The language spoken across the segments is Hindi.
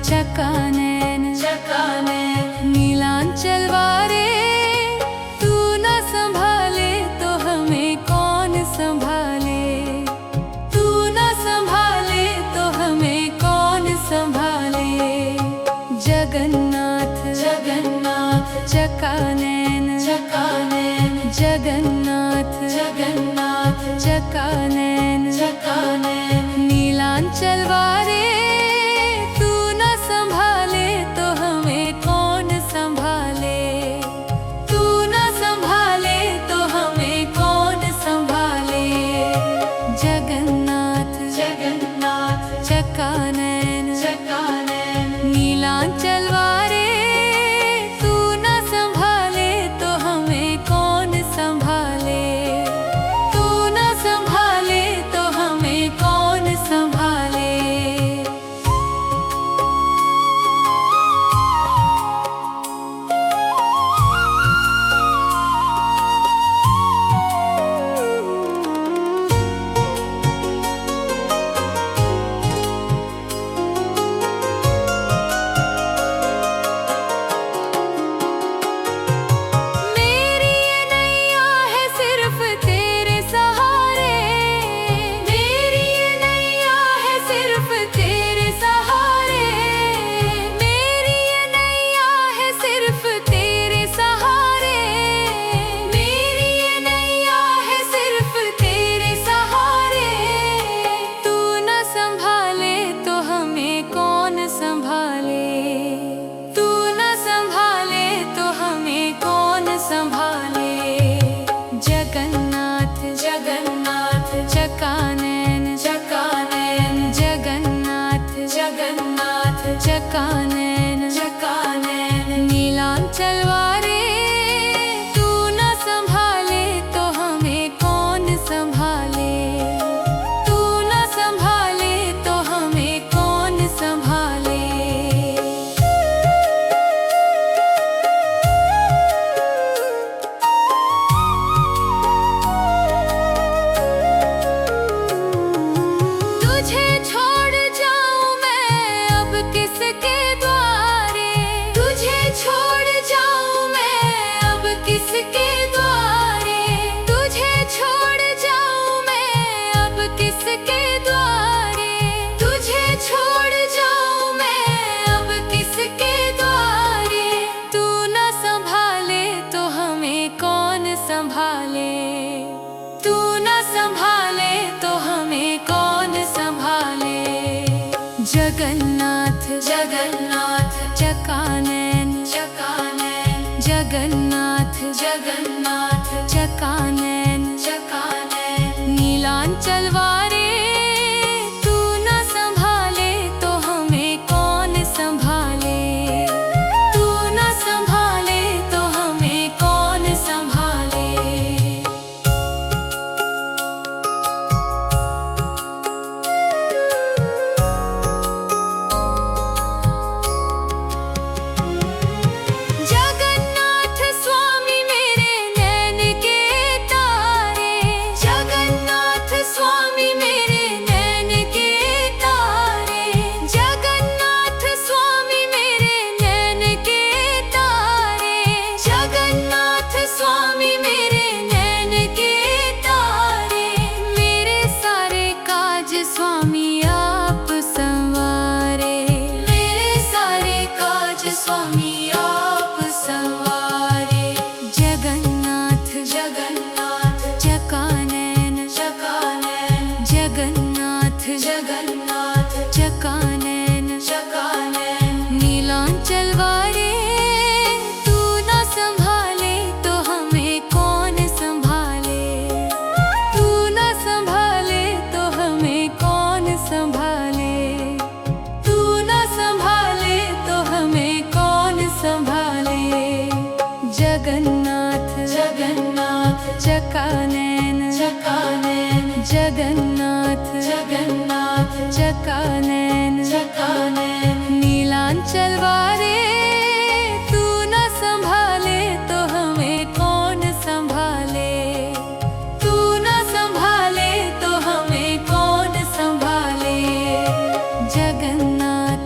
चकानैन नीलांचल वारे, तू न संभाले तो हमें कौन संभाले, तू न संभाले तो हमें कौन संभाले। जगन्नाथ चकानैन जगन्नाथ चकानैन नीलांचल वारे, तू न संभाले तो हमें कौन संभाले, तू न संभाले तो हमें कौन संभाले। जगन्नाथ चकानैन नीलांचल वारे, तू न संभाले तो हमें कौन संभाले, तू न संभाले तो हमें कौन संभाले। चकानैन नीलांचल वारे, तू न संभाले तो हमें कौन संभाले, तू न संभाले तो हमें कौन संभाले। तुझे छोड़ जाऊं मैं अब किसके द्वारे, तुझे छोड़ जाऊं मैं अब किसके द्वारे, तुझे छोड़ जाऊं मैं अब किसके द्वारे, तुझे छोड़ जाऊं मैं अब किसके द्वारे। तू न संभाले तो हमें कौन संभाले, तू न संभाले तो हमें कौन संभाले। जगन्नाथ चकानैन जगन्नाथ चकानैन नीलांचल वारे, तू न संभाले तो हमें कौन संभाले, तू न संभाले तो हमें कौन संभाले। जगन्नाथ स्वामी मेरे नैन के तारे, जगन्नाथ स्वामी मेरे नैन के तारे, जगन्नाथ स्वामी मेरे नैन के तारे, जगन्नाथ स्वामी मेरे नैन के तारे। मेरे सारे काज स्वामी आप संवारे, मेरे सारे काज स्वामी आप संवारे। जगन्नाथ चकानैन जगन्नाथ चकानैन नीलांचल वारे, तू न संभाले तो हमें कौन संभाले, तू न संभाले तो हमें कौन संभाले, तू न संभाले तो हमें कौन संभाले। जगन्नाथ चकानैन जगन्नाथ चकानैन नीलांचल वारे, तू न संभाले तो हमें कौन संभाले, तू न संभाले तो हमें कौन संभाले। जगन्नाथ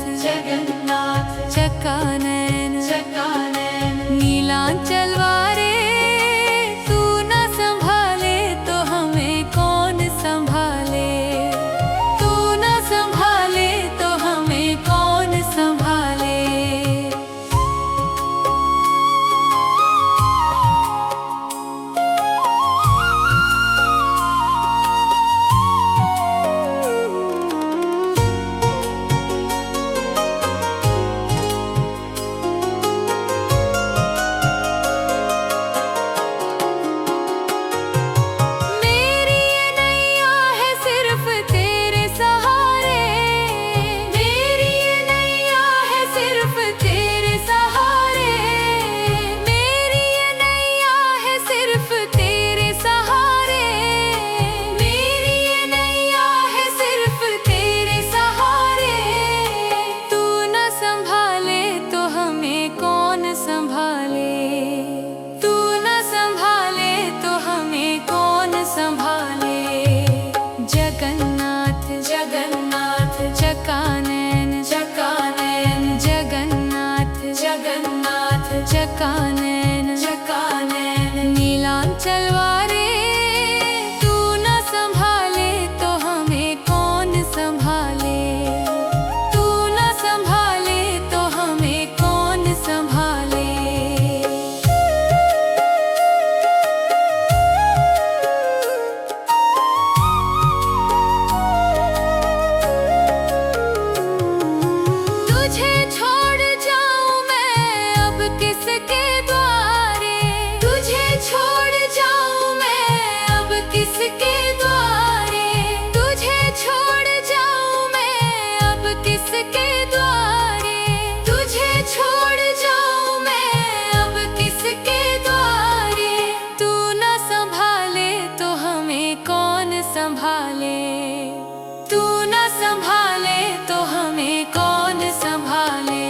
संभाले, तू न संभाले तो हमें कौन संभाले।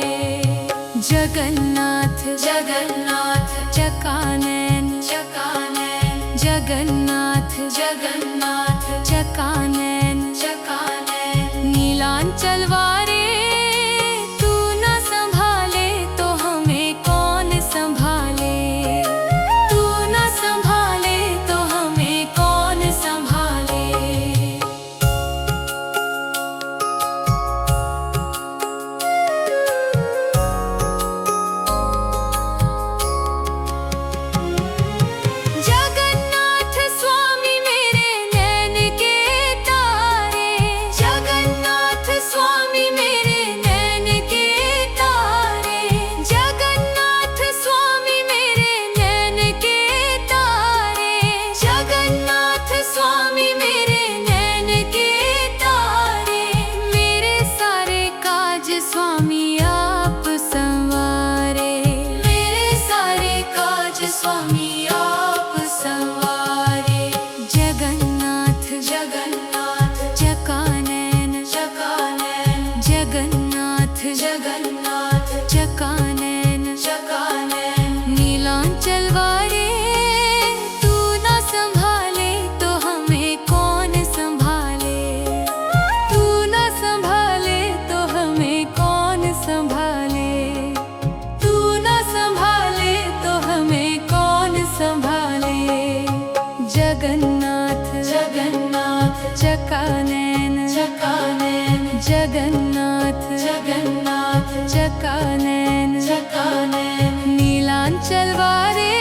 जगन्नाथ जगन्नाथ चकानैन चकानैन, जगन्नाथ जगन्नाथ चकानैन चकानैन। नीलांचल वारे तू न संभाले तो हमें कौन संभाले, तू न संभाले तो हमें कौन संभाले। जगन्नाथ स्वामी मेरे नैन के तारे, जगन्नाथ स्वामी मेरे नैन के तारे, जगन्नाथ स्वामी मेरे नैन के तारे, जगन्नाथ स्वामी मेरे नैन के तारे। मेरे सारे काज स्वामी आप संवारे, मेरे सारे काज स्वामी आप संवारे। जगन्नाथ जगन्नाथ चकानैन चकानैन, जगन्नाथ जगन्नाथ चकानैन चकानैन। नीलांचल वारे तू न संभाले तो हमें कौन संभाले, तू न संभाले तो हमें कौन संभाले, तू न संभाले तो हमें कौन संभाले। जगन्नाथ जगन्नाथ चकानैन चकानैन, जगन्नाथ जगन्नाथ चकानैन चकानैन। नीलांचल वारे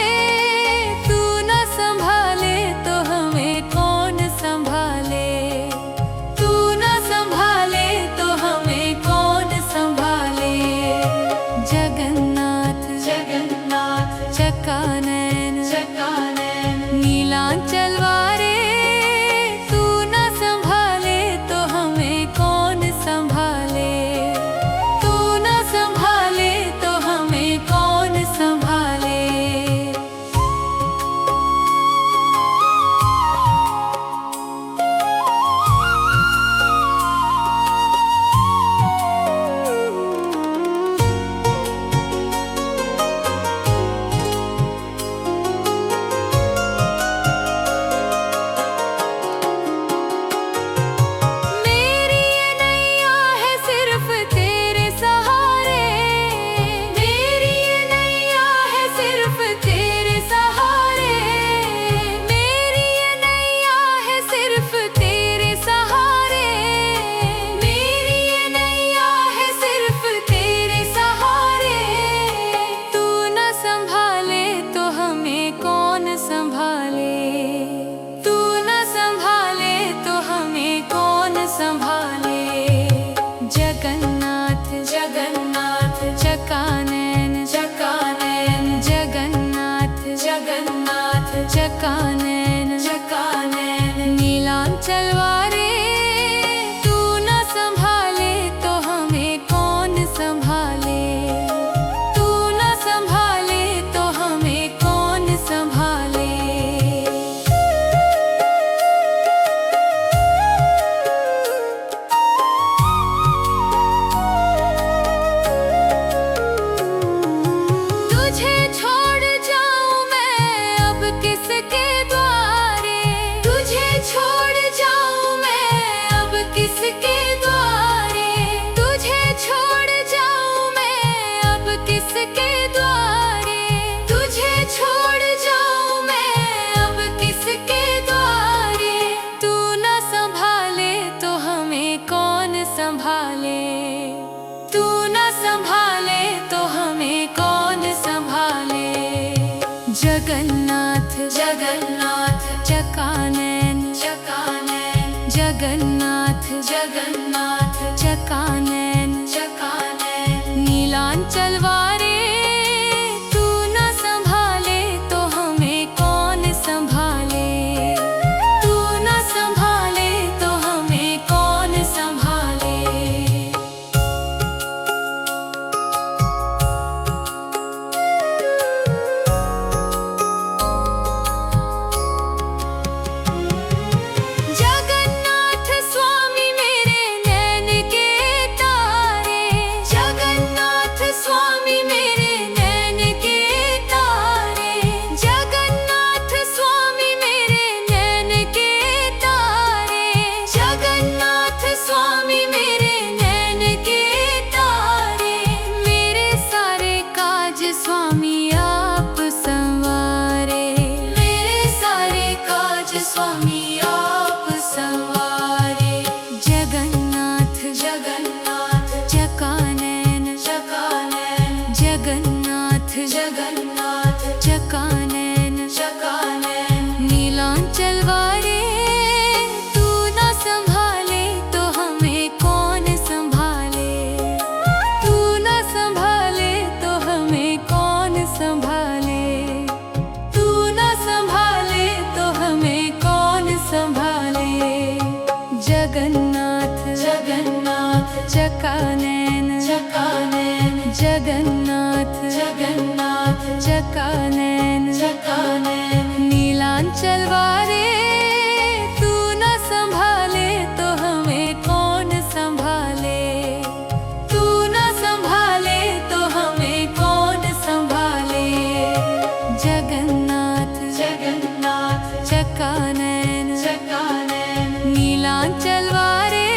तू न संभाले तो हमें कौन संभाले, तू न संभाले तो हमें कौन संभाले। जगन्नाथ जगन्नाथ चकानैन चकानैन। नीलांचल वारे तू न संभाले तो हमें कौन संभाले, तू न संभाले तो हमें कौन संभाले। मेरी ये नैया है सिर्फ तेरे सहारे, मेरी ये नैया है सिर्फ तेरे सहारे, मेरी ये नैया है सिर्फ तेरे सहारे, मेरी ये नैया है सिर्फ तेरे सहारे। तू न संभाले तो हमें कौन संभाले, तू न संभाले तो हमें कौन संभाले। जगन्नाथ जगन्नाथ चकानैन चकानैन, जगन्नाथ जगन्नाथ चकानैन चकानैन। नीलांचल वारे तू न संभाले तो हमें कौन संभाले, तू न संभाले तो हमें कौन संभाले। तुझे छोड़ जाऊं मैं अब किसके द्वारे, तुझे छोड़ जाऊं मैं अब किसके द्वारे, तुझे छोड़ जाऊं मैं अब किसके द्वारे, तुझे छोड़ जाऊं मैं अब किसके द्वारे। तू न संभाले तो हमें कौन संभाले, तू न संभाले तो हमें कौन संभाले। जगन्नाथ जगन्नाथ चकानैन चकानैन, जगन्नाथ जगन्नाथ चकानैन चकानैन। नीलांचल वारे तू न संभाले तो हमें कौन संभाले, तू न संभाले तो हमें कौन संभाले। जगन्नाथ जगन्नाथ जगन्नाथ चकानैन चकानैन जगन्नाथ जगन्नाथ चकानैन चकानैन नीलांचल वारे तू न संभाले तो हमें कौन संभाले, तू न संभाले तो हमें कौन संभाले। जगन्नाथ जगन्नाथ चकानैन चकानैन नीलांचल वारे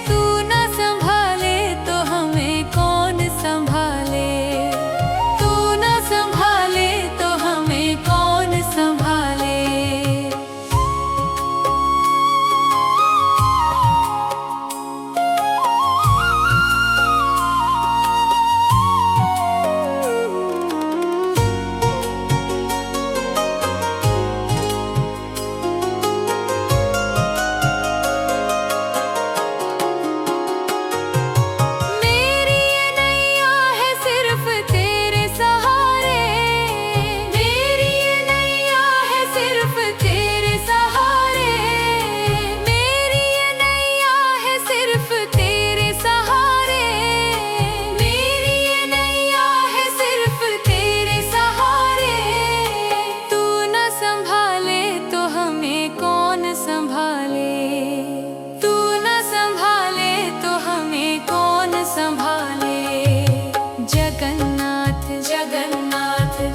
तू न संभाले तो हमें कौन संभाले, तू न संभाले तो हमें कौन संभाले।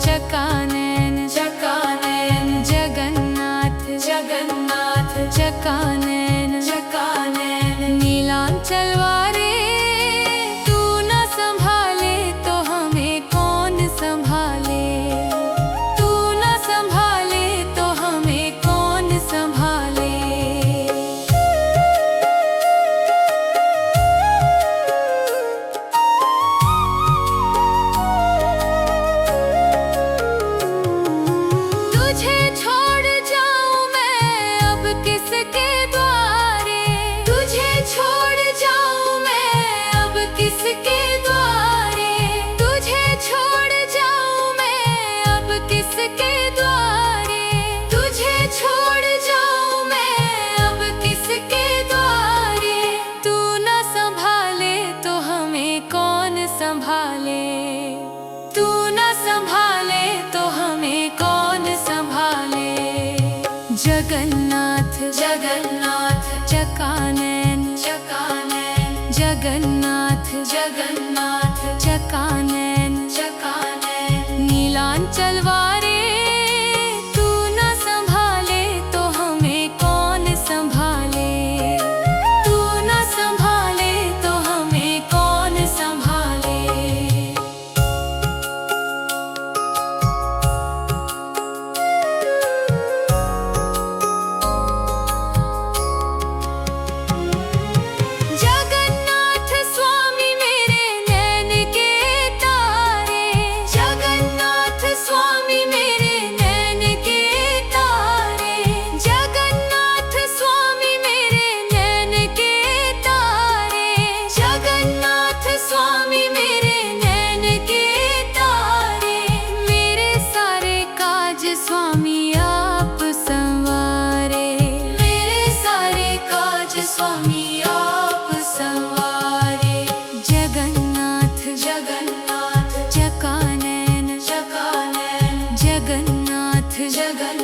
चकानैन चकानैन जगन्नाथ जगन्नाथ चकानैन चकानैन नीलांचल वारे तू न संभाले तो हमें कौन संभाले, तू न संभाले तो हमें कौन संभाले। तुझे छोड़ जाऊं मैं अब किसके द्वारे, तुझे छोड़ जाऊं मैं अब किसके द्वारे, तुझे छोड़ जाऊं मैं अब किसके द्वारे, तुझे छोड़ जाऊं मैं अब किसके द्वारे। तू न संभाले तो हमें कौन संभाले, तू न संभाले तो हमें कौन संभाले। जगन्नाथ जगन्नाथ चकानैन चकानैन जगन्नाथ जगन्नाथ चकानैन चकानैन नीलांचल वारे तू न संभाले तो हमें कौन संभाले, तू न संभाले तो हमें कौन संभाले। जगन्नाथ स्वामी मेरे नैन के तारे, जगन्नाथ स्वामी मेरे नैन के तारे, जगन्नाथ स्वामी मेरे नैन के तारे, जगन्नाथ स्वामी मेरे नैन के तारे। मेरे सारे काज स्वामी आप संवारे, मेरे सारे काज स्वामी आप संवारे। जगन्नाथ जगन्नाथ चकानैन चकानैन जगन्नाथ जगन्नाथ